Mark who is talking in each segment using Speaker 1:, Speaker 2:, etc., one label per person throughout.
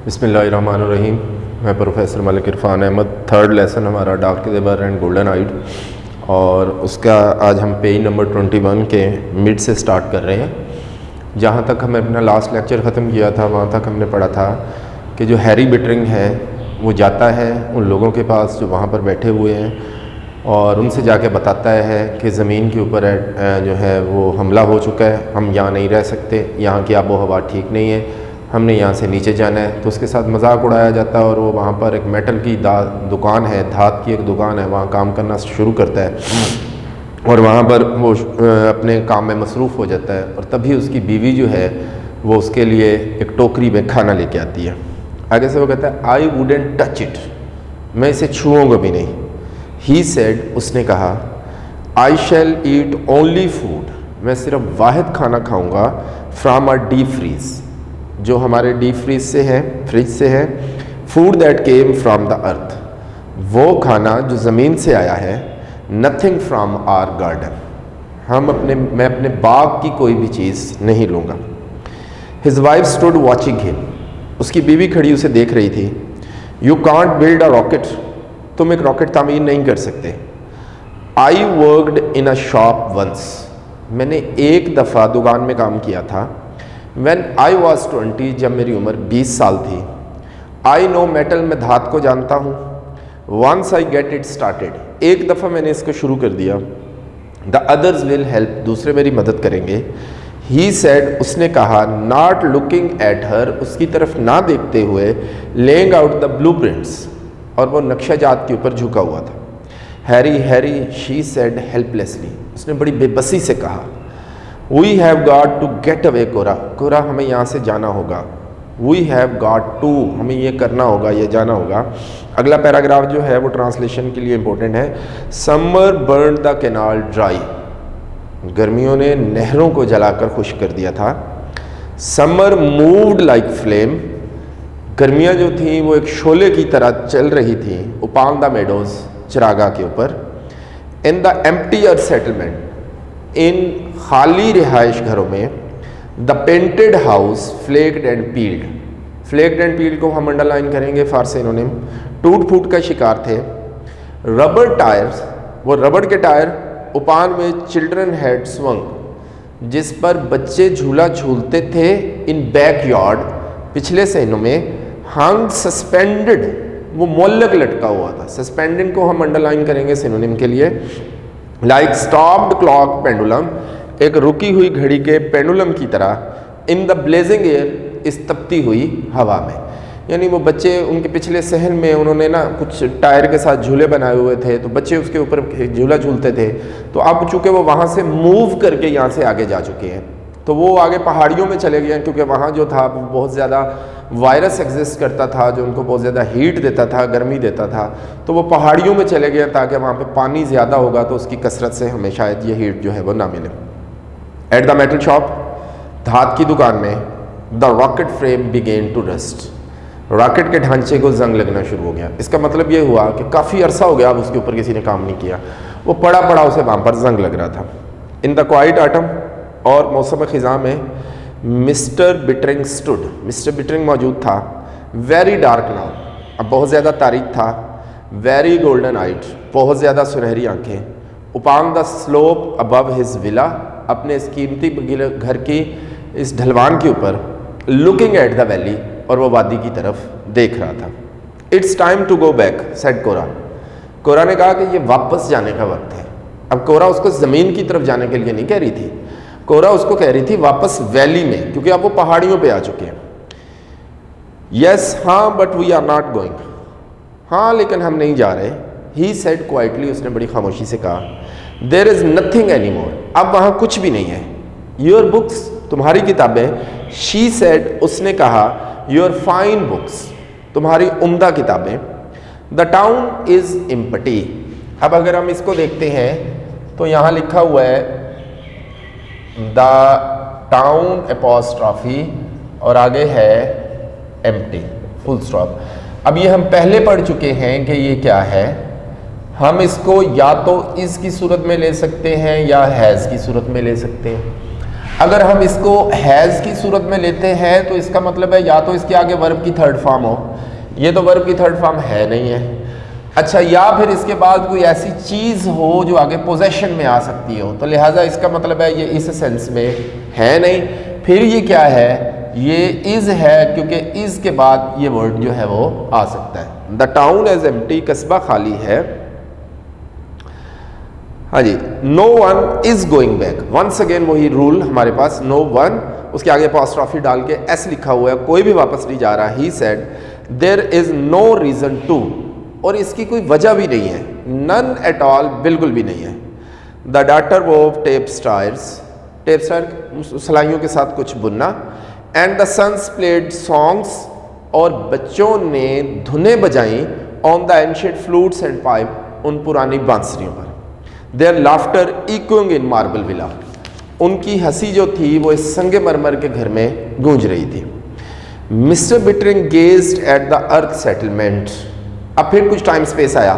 Speaker 1: बिस्मिल्लाहिर्रहमानिर्रहीम। मैं professor Malik Irfan Ahmad. Third lesson हमारा डार्क ज़ेबर एंड गोल्डन आइड, और उसका आज हम पेज नंबर 21 के मिड से स्टार्ट कर रहे हैं। जहाँ तक हमें अपना लास्ट लेक्चर ख़त्म किया था वहाँ तक हमने पढ़ा था कि जो हैरी बिटरिंग है वो जाता है उन लोगों के पास जो वहाँ पर बैठे हुए हैं और उनसे जाके बताता है कि ज़मीन के ऊपर जो है वो हमला हो चुका है, हम यहाँ नहीं रह सकते, यहाँ की आबो हवा ठीक नहीं है, हमने यहाँ से नीचे जाना है। तो उसके साथ मजाक उड़ाया जाता है और वो वहाँ पर एक मेटल की दुकान है, धात की एक दुकान है, वहाँ काम करना शुरू करता है और वहाँ पर वो अपने काम में मसरूफ़ हो जाता है। और तभी उसकी बीवी जो है वो उसके लिए एक टोकरी में खाना लेके आती है। आगे से वो कहता है आई वुडेंट टच इट, मैं इसे छूऊंगा भी नहीं। ही सेड, उसने कहा आई शैल ईट ओनली फूड, मैं सिर्फ वाहिद खाना खाऊंगा फ्राम अ डीप फ्रीज, जो हमारे डीप फ्रीज से है, फ्रिज से है। Food that came from the earth, वो खाना जो ज़मीन से आया है। नथिंग फ्राम आर गार्डन, मैं अपने बाग की कोई भी चीज़ नहीं लूँगा। His wife stood watching him, उसकी बीवी खड़ी उसे देख रही थी। You can't build a rocket, तुम एक रॉकेट तामीर नहीं कर सकते। I worked in a shop once, मैंने एक दफ़ा दुकान में काम किया था। When I was 20, जब मेरी उम्र 20 साल थी। I know metal, मैं धात को जानता हूँ। Once I get it started, एक दफ़ा मैंने इसको शुरू कर दिया। The others will help, दूसरे मेरी मदद करेंगे। He said, उसने कहा, not looking at her, उसकी तरफ ना देखते हुए, laying out the blueprints, और वो नक्शा जात के ऊपर झुका हुआ था। Harry, Harry, she said helplessly, उसने बड़ी बेबसी से कहा, We have got to get away, कोरा, कोरा हमें यहाँ से जाना होगा। We have got to, हमें ये करना होगा, ये जाना होगा। अगला पैराग्राफ जो है वो ट्रांसलेशन के लिए इम्पोर्टेंट है। Summer burn the canal dry, गर्मियों ने नहरों को जलाकर खुश्क कर दिया था। समर मूव्ड लाइक फ्लेम, गर्मियाँ जो थीं वो एक शोले की तरह चल रही थीं। उपान द मेडोज, चरागा के ऊपर। इन द एम्प्टियर सेटलमेंट, इन खाली रिहाइश घरों में। The painted house flaked and peeled, flaked and peeled को हम अंडरलाइन करेंगे फॉर सिनोनिम। टूट फूट का शिकार थे। रबर टायर्स, वो रबड़ के टायर। उपान में चिल्ड्रन हैड स्वंग, जिस पर बच्चे झूला झूलते थे। इन बैकयार्ड, पिछले सहनों में। हंग सस्पेंडेड, वो मोल्लक लटका हुआ था। सस्पेंडेड को हम अंडरलाइन करेंगे सिनोनिम के लिए। लाइक स्टॉप्ड क्लॉक पेंडुलम, एक रुकी हुई घड़ी के पेंडुलम की तरह। इन द ब्लेजिंग एयर, इस तपती हुई हवा में। यानी वो बच्चे उनके पिछले सहन में उन्होंने ना कुछ टायर के साथ झूले बनाए हुए थे, तो बच्चे उसके ऊपर झूला झूलते थे। तो अब चूँकि वो वहाँ से मूव करके यहाँ से आगे जा चुके हैं, तो वो आगे पहाड़ियों में चले गए हैं, क्योंकि वहाँ जो था वो बहुत ज़्यादा वायरस एग्जिस्ट करता था जो उनको बहुत ज़्यादा हीट देता था, गर्मी देता था। तो वो पहाड़ियों में चले गए ताकि वहाँ पे पानी ज़्यादा होगा तो उसकी कसरत से हमें शायद ये हीट जो है वो ना मिले। एट द मेटल शॉप, धात की दुकान में। The rocket frame began to rust, rocket के ढांचे को जंग लगना शुरू हो गया। इसका मतलब ये हुआ कि काफ़ी अरसा हो गया अब उसके ऊपर किसी ने काम नहीं किया, वो पड़ा पड़ा उसे वहाँ पर जंग लग रहा था। इन द क्वाइट ऑटम, और मौसम ख़िज़ां में। Mister bettering stood, mister bettering मौजूद था। वेरी डार्क नाउ, अब बहुत ज़्यादा तारीक था। वेरी गोल्डन आइट, बहुत ज़्यादा सुनहरी आंखें। Upon the slope above his villa, अपने इस कीमती घर की इस ढलवान के ऊपर। लुकिंग एट द वैली, और वो वादी की तरफ देख रहा था। It's time to go back, said Cora, Cora ने कहा कि ये वापस जाने का वक्त है। अब कोरा उसको ज़मीन की तरफ जाने के लिए नहीं कह रही थी, कोरा उसको कह रही थी वापस वैली में, क्योंकि अब वो पहाड़ियों पे आ चुके हैं। यस, हाँ, but we are not going, हाँ लेकिन हम नहीं जा रहे। ही सेड क्वाइटली, उसने बड़ी खामोशी से कहा। There is nothing any more, अब वहाँ कुछ भी नहीं है। योर बुक्स, तुम्हारी किताबें। शी सेड, उसने कहा। योर फाइन बुक्स, तुम्हारी उम्दा किताबें। द टाउन इज एम्प्टी, अब अगर हम इसको देखते हैं तो यहाँ लिखा हुआ है द टाउन एपॉस्ट्रॉफी और आगे है एम्प्टी, फुल स्टॉप। अब ये हम पहले पढ़ चुके हैं कि ये क्या है। हम इसको या तो इस की सूरत में ले सकते हैं या हैज़ की सूरत में ले सकते हैं। अगर हम इसको हैज़ की सूरत में लेते हैं तो इसका मतलब है या तो इसके आगे वर्ब की थर्ड फॉर्म हो, ये तो वर्ब की थर्ड फॉर्म है नहीं है। अच्छा, या फिर इसके बाद कोई ऐसी चीज़ हो जो आगे पोजेशन में आ सकती हो, तो लिहाजा इसका मतलब है ये इस सेंस में है नहीं। फिर ये क्या है, ये इज़ है, क्योंकि इज़ के बाद ये वर्ड जो है वो आ सकता है। द टाउन इज एम्प्टी, कस्बा खाली है। हाँ जी, no one is going back, once again वही रूल हमारे पास, नो वन उसके आगे अपॉस्ट्रोफी डाल के एस लिखा हुआ है, कोई भी वापस नहीं जा रहा। He said there is no reason to, और इसकी कोई वजह भी नहीं है, नन एट ऑल, बिल्कुल भी नहीं है। द डॉटर वोव टेपस्टायर्स, टेपस्टायर सलाइयों के साथ कुछ बुनना। And the sons played songs, और बच्चों ने धुनें बजाई on the ancient flutes and pipe, उन पुरानी बांसुरियों पर। Their laughter echoing in marble villa, उनकी हंसी जो थी वो इस संगमरमर के घर में गूंज रही थी। Mister Bittering gazed at the earth settlement, अब फिर कुछ टाइम स्पेस आया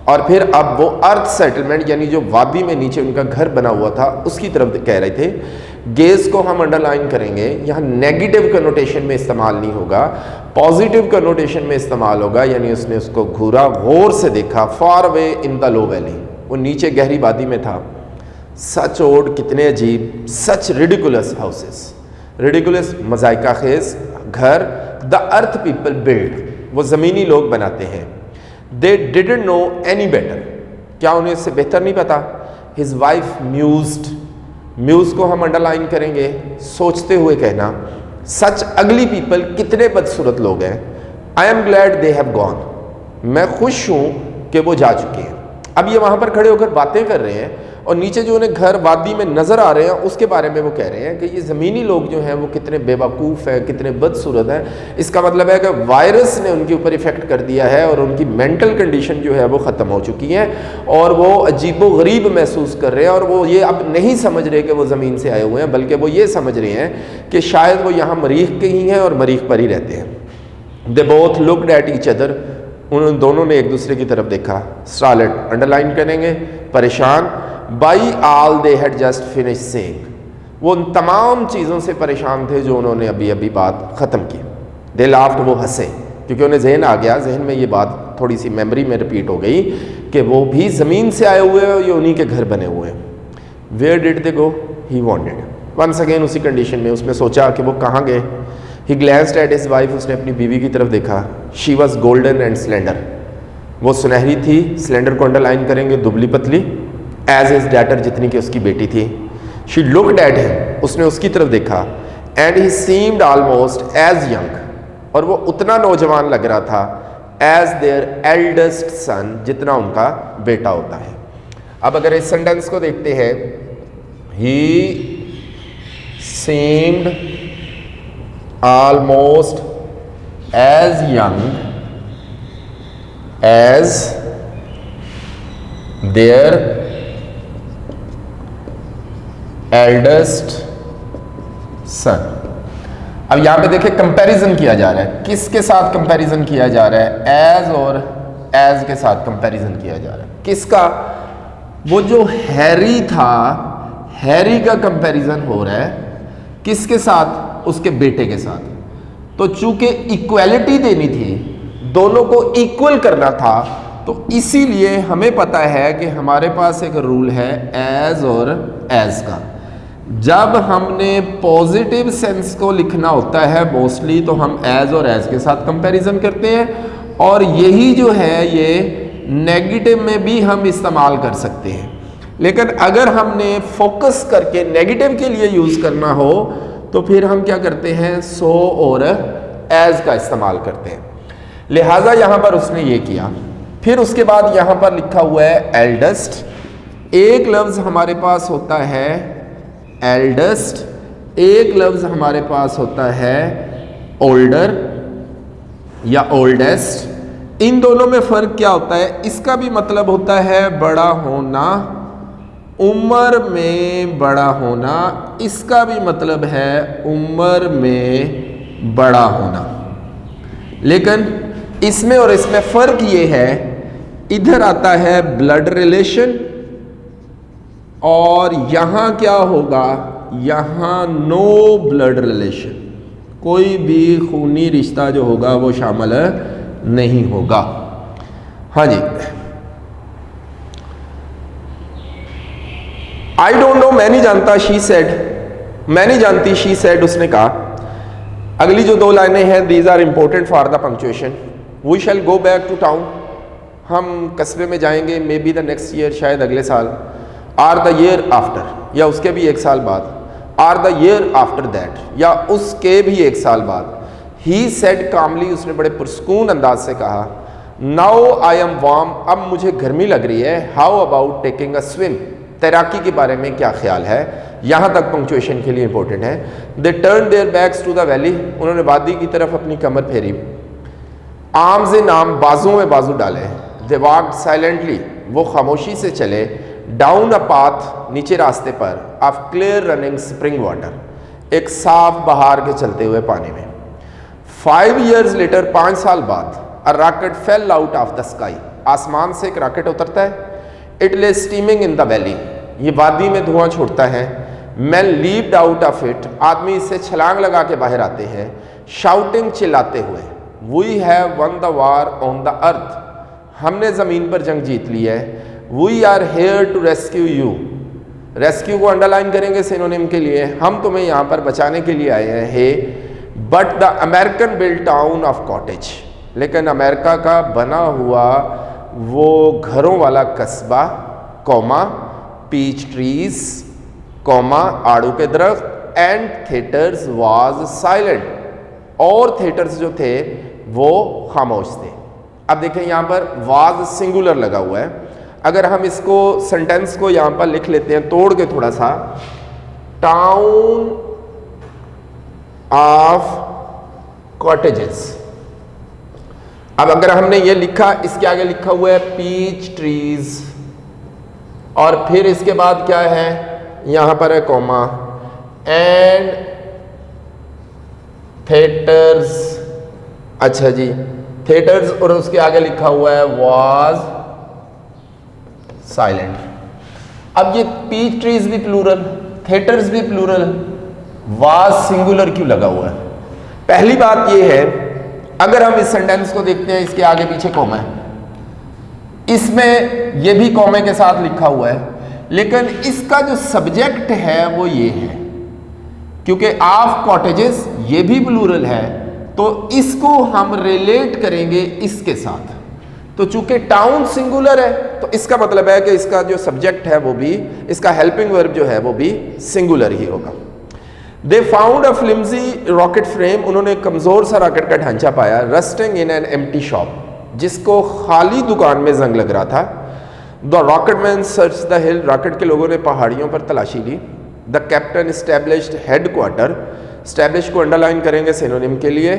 Speaker 1: और फिर अब वो अर्थ सेटलमेंट यानी जो वादी में नीचे उनका घर बना हुआ था उसकी तरफ कह रहे थे। गेज को हम अंडरलाइन करेंगे, यहाँ नेगेटिव कनोटेशन में इस्तेमाल नहीं होगा, पॉजिटिव कनोटेशन में इस्तेमाल होगा, यानी उसने उसको घूरा, गौर से देखा। Far away in the low valley, वो नीचे गहरी वादी में था। सच ओड, कितने अजीब, सच रिडिकुलस हाउसेस, रिडिकुलस मजाइका खेज घर, द अर्थ पीपल बिल्ड, वो ज़मीनी लोग बनाते हैं। They didn't know any better, क्या उन्हें इससे बेहतर नहीं पता। हिज वाइफ म्यूज्ड, म्यूज को हम अंडरलाइन करेंगे, सोचते हुए कहना। सच अगली पीपल, कितने बदसूरत लोग हैं। I am glad they have gone, मैं खुश हूँ कि वो जा चुके हैं। अब ये वहाँ पर खड़े होकर बातें कर रहे हैं और नीचे जो उन्हें घर वादी में नज़र आ रहे हैं उसके बारे में वो कह रहे हैं कि ये ज़मीनी लोग जो हैं वो कितने बेवकूफ़ हैं, कितने बदसूरत हैं। इसका मतलब है कि वायरस ने उनके ऊपर इफ़ेक्ट कर दिया है और उनकी मेंटल कंडीशन जो है वो ख़त्म हो चुकी है और वो अजीबो गरीब महसूस कर रहे हैं और वो ये अब नहीं समझ रहे कि वो ज़मीन से आए हुए हैं, बल्कि वो ये समझ रहे हैं कि शायद वो यहाँ मरीख के ही हैं और मरीख पर ही रहते हैं। They both looked at each other, उन दोनों ने एक दूसरे की तरफ देखा। स्टार्लेट अंडरलाइन करेंगे, परेशान। By all they had just finish saying, वो उन तमाम चीज़ों से परेशान थे जो उन्होंने अभी अभी बात ख़त्म की। दे लाफ्ड, वो हंसे क्योंकि उन्हें जहन आ गया, जहन में ये बात थोड़ी सी मेमोरी में रिपीट हो गई कि वो भी ज़मीन से आए हुए हैं और ये उन्हीं के घर बने हुए हैं। Where did they go, he wanted, once again उसी कंडीशन में उसने सोचा कि वो कहाँ गए। He glanced at his wife, उसने अपनी बीवी की तरफ देखा। She was golden and slender, वो सुनहरी थी, स्लेंडर को अंडरलाइन करेंगे, दुबली पतली। एज हिज डॉटर, जितनी कि उसकी बेटी थी। शी लुक्ड एट हिम, उसने उसकी तरफ देखा। And he seemed almost as young, और वो उतना नौजवान लग रहा था एज देयर एल्डेस्ट सन, जितना उनका बेटा होता है। अब अगर इस सेंटेंस को देखते हैं, ही seemed almost as young as their eldest son। अब यहां पे देखिए कंपैरिजन किया जा रहा है, किसके साथ कंपैरिजन किया जा रहा है, एज और एज के साथ कंपैरिजन किया जा रहा है। किसका, वो जो हैरी था, हैरी का कंपैरिजन हो रहा है किसके साथ, उसके बेटे के साथ। तो चूंकि इक्वालिटी देनी थी, दोनों को इक्वल करना था, तो इसीलिए हमें पता है कि हमारे पास एक रूल है एज और एज का। जब हमने पॉजिटिव सेंस को लिखना होता है मोस्टली, तो हम एज और एज के साथ कंपैरिजन करते हैं, और यही जो है ये नेगेटिव में भी हम इस्तेमाल कर सकते हैं। लेकिन अगर हमने फोकस करके नेगेटिव के लिए यूज़ करना हो तो फिर हम क्या करते हैं, सो और एज का इस्तेमाल करते हैं। लिहाजा यहाँ पर उसने ये किया। फिर उसके बाद यहाँ पर लिखा हुआ है एल्डेस्ट। एक लफ्ज़ हमारे पास होता है एल्डेस्ट, एक लफ्ज़ हमारे पास होता है ओल्डर या ओल्डेस्ट। इन दोनों में फ़र्क क्या होता है, इसका भी मतलब होता है बड़ा होना, उम्र में बड़ा होना, इसका भी मतलब है उम्र में बड़ा होना। लेकिन इसमें और इसमें फ़र्क ये है, इधर आता है ब्लड रिलेशन और यहाँ क्या होगा, यहाँ नो ब्लड रिलेशन, कोई भी खूनी रिश्ता जो होगा वो शामिल नहीं होगा। हाँ जी, आई डोंट नो, मैं नहीं जानता, शी सेड, मैं नहीं जानती, शी सेड, उसने कहा। अगली जो दो लाइनें हैं, these are important for the punctuation. We shall go back to town, हम कस्बे में जाएंगे, maybe the next year, शायद अगले साल, आर द ईयर आफ्टर, या उसके भी एक साल बाद, or the year after that, या उसके भी एक साल बाद। ही सेड कामली, उसने बड़े पुरस्कून अंदाज से कहा, नाउ आई एम वार्म, अब मुझे गर्मी लग रही है, how about taking a swim, तैराकी के बारे में क्या ख्याल है। यहाँ तक पंक्चुएशन के लिए इंपॉर्टेंट है। They turn their backs to the valley, उन्होंने वादी की तरफ अपनी कमर फेरी, आर्म्स इन आर्म, बाजुओं में बाजू डाले। दे वॉक्ड साइलेंटली, वो खामोशी से चले, डाउन अ पाथ, नीचे रास्ते पर, of clear running spring water, एक साफ बहार के चलते हुए पानी में। 5 years लेटर, 5 साल बाद, a rocket fail out of the sky, आसमान से एक रॉकेट उतरता है। इट ले स्टीमिंग इन द वैली, ये वादी में धुआं छोड़ता है। Man leaped out of it, आदमी इससे छलांग लगा के बाहर आते हैं, शाउटिंग, चिल्लाते हुए, we have won the war on the earth, हमने ज़मीन पर जंग जीत ली है। We are here to rescue you, rescue को अंडरलाइन करेंगे सिनोनिम के लिए, हम तुम्हें यहाँ पर बचाने के लिए आए हैं। Hey but the American build town of cottage, लेकिन अमेरिका का बना हुआ वो घरों वाला कस्बा, कॉमा पीच ट्रीज, कॉमा आड़ू के दरख्त, एंड थिएटर्स वाज साइलेंट, और थिएटर्स जो थे वो खामोश थे। अब देखें यहाँ पर वाज सिंगुलर लगा हुआ है, अगर हम इसको सेंटेंस को यहाँ पर लिख लेते हैं तोड़ के थोड़ा सा, टाउन ऑफ कॉटेजेस। अब अगर हमने ये लिखा, इसके आगे लिखा हुआ है पीच ट्रीज, और फिर इसके बाद क्या है, यहां पर है कॉमा, एंड थिएटर्स, अच्छा जी, थिएटर्स, और उसके आगे लिखा हुआ है वाज साइलेंट। अब ये पीच ट्रीज भी प्लूरल, थिएटर्स भी प्लूरल, वाज सिंगुलर क्यों लगा हुआ है? पहली बात ये है, अगर हम इस सेंटेंस को देखते हैं, इसके आगे पीछे कॉमा है, इसमें ये भी कॉमे के साथ लिखा हुआ है, लेकिन इसका जो सब्जेक्ट है वो ये है, क्योंकि ऑफ कॉटेजेस ये भी प्लूरल है, तो इसको हम रिलेट करेंगे इसके साथ। तो चूंकि टाउन सिंगुलर है, तो इसका मतलब है कि इसका जो सब्जेक्ट है वो भी, इसका हेल्पिंग वर्ब जो है वो भी सिंगुलर ही होगा। They found a flimsy rocket frame, उन्होंने कमज़ोर सा रॉकेट का ढांचा पाया, rusting in an empty shop, जिसको खाली दुकान में जंग लग रहा था। The rocketman search the hill, rocket के लोगों ने पहाड़ियों पर तलाशी ली। The captain established headquarter, establish को अंडरलाइन करेंगे सिनोनिम के लिए,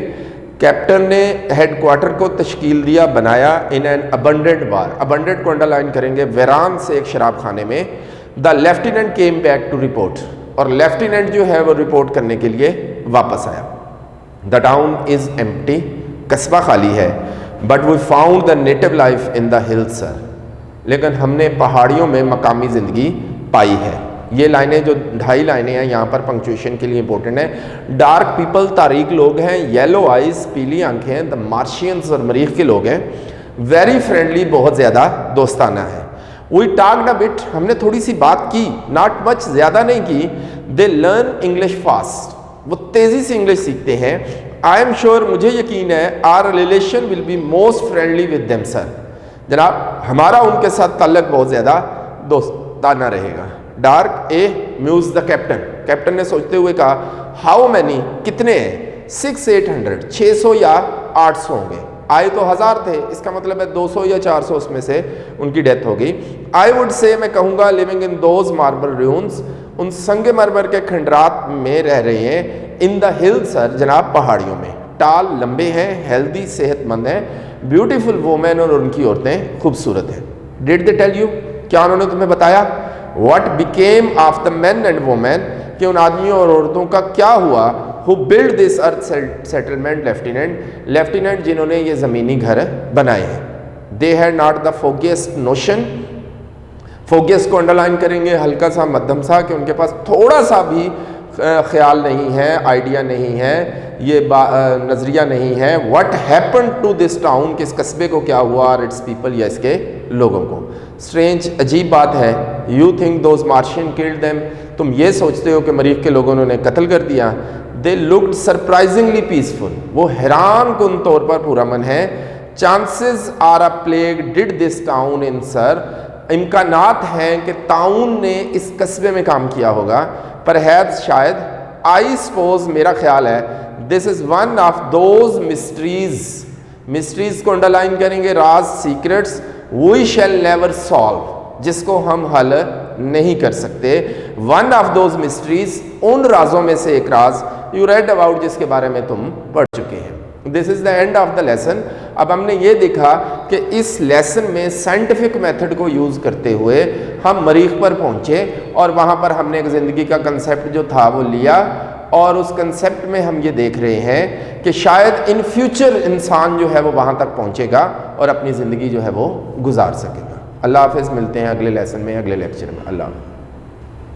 Speaker 1: कैप्टन ने हेडक्वार्टर को तश्कील दिया, बनाया, in an abundant bar, abundant को अंडरलाइन करेंगे वेरान से एक शराब खाने में। The lieutenant came back to report, और लेफ्टिनेंट जो है वो रिपोर्ट करने के लिए वापस आया। द टाउन इज एम्प्टी, कस्बा खाली है, but we found the native life in the hills sir, लेकिन हमने पहाड़ियों में मकामी ज़िंदगी पाई है। ये लाइनें जो 2.5 लाइनें हैं यहाँ पर पंक्चुएशन के लिए इंपॉर्टेंट है। डार्क पीपल, तारीक लोग हैं, येलो आइज, पीली आंखें, द मार्शियंस और मरीख के लोग हैं, वेरी फ्रेंडली, बहुत ज़्यादा दोस्ताना है। वी टॉक्ड अ बिट, हमने थोड़ी सी बात की, नॉट मच, ज़्यादा नहीं की। दे लर्न इंग्लिश फास्ट, वो तेज़ी से इंग्लिश सीखते हैं। आई एम श्योर, मुझे यकीन है, our relation will be most friendly with them sir, जनाब हमारा उनके साथ ताल्लुक बहुत ज़्यादा दोस्ताना रहेगा। Dark a muse the captain, captain ने सोचते हुए कहा, हाउ मैनी, कितने हैं? 600-800, 600 या 800 होंगे। आए तो 1000 थे, इसका मतलब है 200 या 400 उसमें से उनकी डेथ हो गई। आई वुड से, मैं कहूँगा, लिविंग इन दोज मार्बल रून्स, उन संगे मरमर के खंडरात में रह रहे हैं। इन द हिल सर, जनाब पहाड़ियों में। टाल, लंबे हैं, हेल्दी, सेहतमंद हैं। ब्यूटीफुल वोमेन, और उनकी औरतें खूबसूरत हैं। डिड दे टेल यू, क्या उन्होंने तुम्हें बताया? What became of the men and women, कि उन आदमियों और औरतों का क्या हुआ। Who build this earth settlement, lieutenant, lieutenant जिन्होंने ये ज़मीनी घर बनाए हैं। They had not the foggiest notion, focus को अंडरलाइन करेंगे हल्का सा मध्यम सा, कि उनके पास थोड़ा सा भी ख्याल नहीं है, आइडिया नहीं है, ये नज़रिया नहीं है what happen to this town, कि इस कस्बे को क्या हुआ और इट्स पीपल या इसके लोगों को। स्ट्रेंज, अजीब बात है। You think those Martian killed them, तुम ये सोचते हो कि मरीख के लोगों ने उन्हें कत्ल कर दिया। दे लुक्ड सरप्राइजिंगली पीसफुल, वो हैरान कुन तौर पर पुरअमन है। Chances are a plague did this town in sir, इम्कानात हैं कि ताउन ने इस कस्बे में काम किया होगा। परहैप्स, शायद, आई सपोज, मेरा ख्याल है, this is one of those mysteries, mysteries को अंडरलाइन करेंगे, राज, secrets, we shall never solve, जिसको हम हल नहीं कर सकते। वन ऑफ दोज मिस्ट्रीज, उन राजों में से एक राज, यू रेड अबाउट, जिसके बारे में तुम पढ़ चुके हैं। This is the end of the lesson. अब हमने ये देखा कि इस लेसन में साइंटिफिक मेथड को यूज़ करते हुए हम मरीख पर पहुँचे और वहाँ पर हमने एक ज़िंदगी का कंसेप्ट जो था वो लिया, और उस कंसेप्ट में हम ये देख रहे हैं कि शायद इन फ्यूचर इंसान जो है वो वहाँ तक पहुँचेगा और अपनी ज़िंदगी जो है वो गुजार सकेगा। अल्लाह हाफ़िज़, मिलते हैं अगले लेसन में, अगले लेक्चर में। अल्लाह।